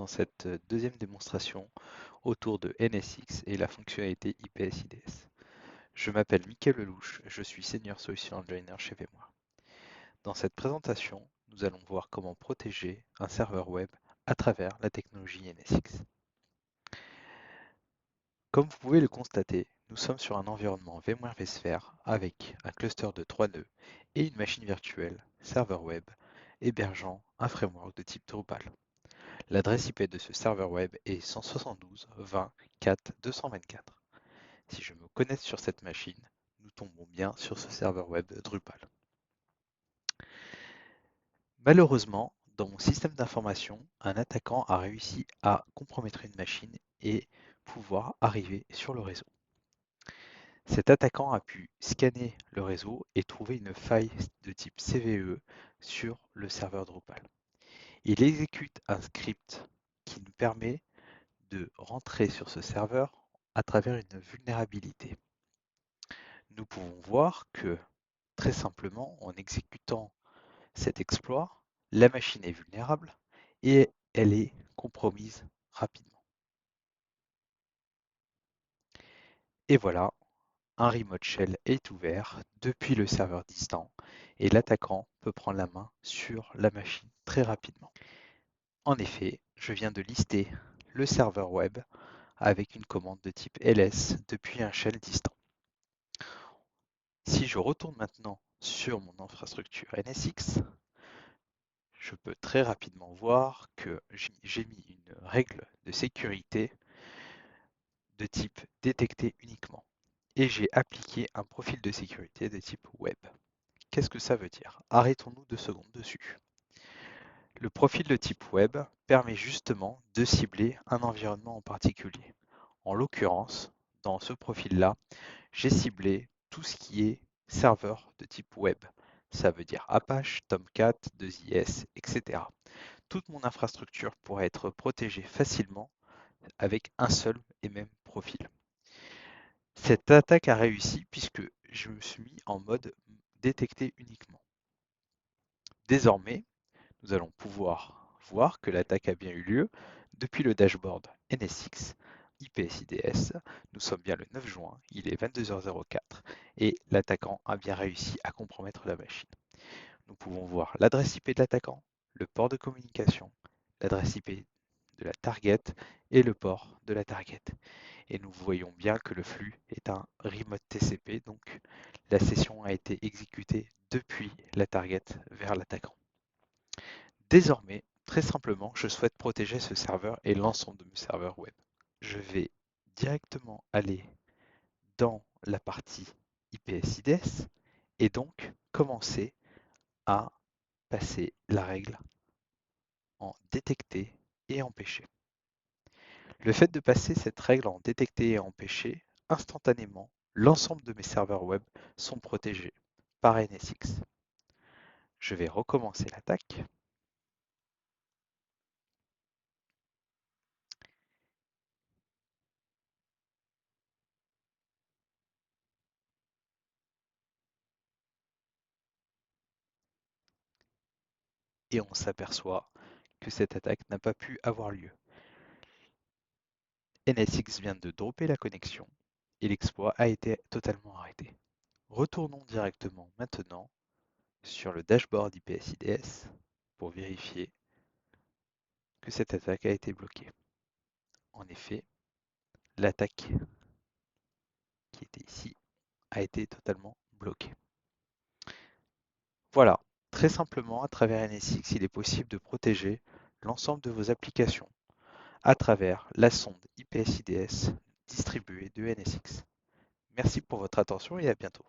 cette deuxième démonstration autour de NSX et la fonctionnalité IPS-IDS. Je m'appelle Mickaël Lelouch, je suis Senior Solution Engineer chez VMware. Dans cette présentation, nous allons voir comment protéger un serveur web à travers la technologie NSX. Comme vous pouvez le constater, nous sommes sur un environnement VMware vSphere avec un cluster de 3 nœuds et une machine virtuelle, serveur web, hébergeant un framework de type Drupal. L'adresse IP de ce serveur web est 172.20.4.224. Si je me connecte sur cette machine, nous tombons bien sur ce serveur web Drupal. Malheureusement, dans mon système d'information, un attaquant a réussi à compromettre une machine et pouvoir arriver sur le réseau. Cet attaquant a pu scanner le réseau et trouver une faille de type CVE sur le serveur Drupal. Il exécute un script qui nous permet de rentrer sur ce serveur à travers une vulnérabilité. Nous pouvons voir que, très simplement, en exécutant cet exploit, la machine est vulnérable et elle est compromise rapidement. Et voilà, un remote shell est ouvert depuis le serveur distant et l'attaquant peut prendre la main sur la machine très rapidement. En effet, je viens de lister le serveur web avec une commande de type ls depuis un shell distant. Si je retourne maintenant sur mon infrastructure NSX, je peux très rapidement voir que j'ai mis une règle de sécurité de type détecté uniquement et j'ai appliqué un profil de sécurité de type web. Qu'est-ce que ça veut dire? Arrêtons-nous 2 secondes dessus. Le profil de type web permet justement de cibler un environnement en particulier. En l'occurrence, dans ce profil-là, j'ai ciblé tout ce qui est serveur de type web. Ça veut dire Apache, Tomcat, 2IS, etc. Toute mon infrastructure pourrait être protégée facilement avec un seul et même profil. Cette attaque a réussi puisque je me suis mis en mode détecté uniquement. Désormais, nous allons pouvoir voir que l'attaque a bien eu lieu depuis le dashboard NSX IPS-IDS. Nous sommes bien le 9 juin, il est 22h04 et l'attaquant a bien réussi à compromettre la machine. Nous pouvons voir l'adresse IP de l'attaquant, le port de communication, l'adresse IP de la target et le port de la target. Et nous voyons bien que le flux est un remote TCP, donc la session a été exécutée depuis la target vers l'attaquant. Désormais, très simplement, je souhaite protéger ce serveur et l'ensemble de mes serveurs web. Je vais directement aller dans la partie IPS-IDS et donc commencer à passer la règle en détecter et empêcher. Le fait de passer cette règle en détecter et empêcher, instantanément, l'ensemble de mes serveurs web sont protégés par NSX. Je vais recommencer l'attaque. Et on s'aperçoit que cette attaque n'a pas pu avoir lieu. NSX vient de dropper la connexion et l'exploit a été totalement arrêté. Retournons directement maintenant sur le dashboard IPS-IDS pour vérifier que cette attaque a été bloquée. En effet, l'attaque qui était ici a été totalement bloquée. Voilà, très simplement, à travers NSX, il est possible de protéger l'ensemble de vos applications à travers la sonde IPS-IDS distribuée de NSX. Merci pour votre attention et à bientôt.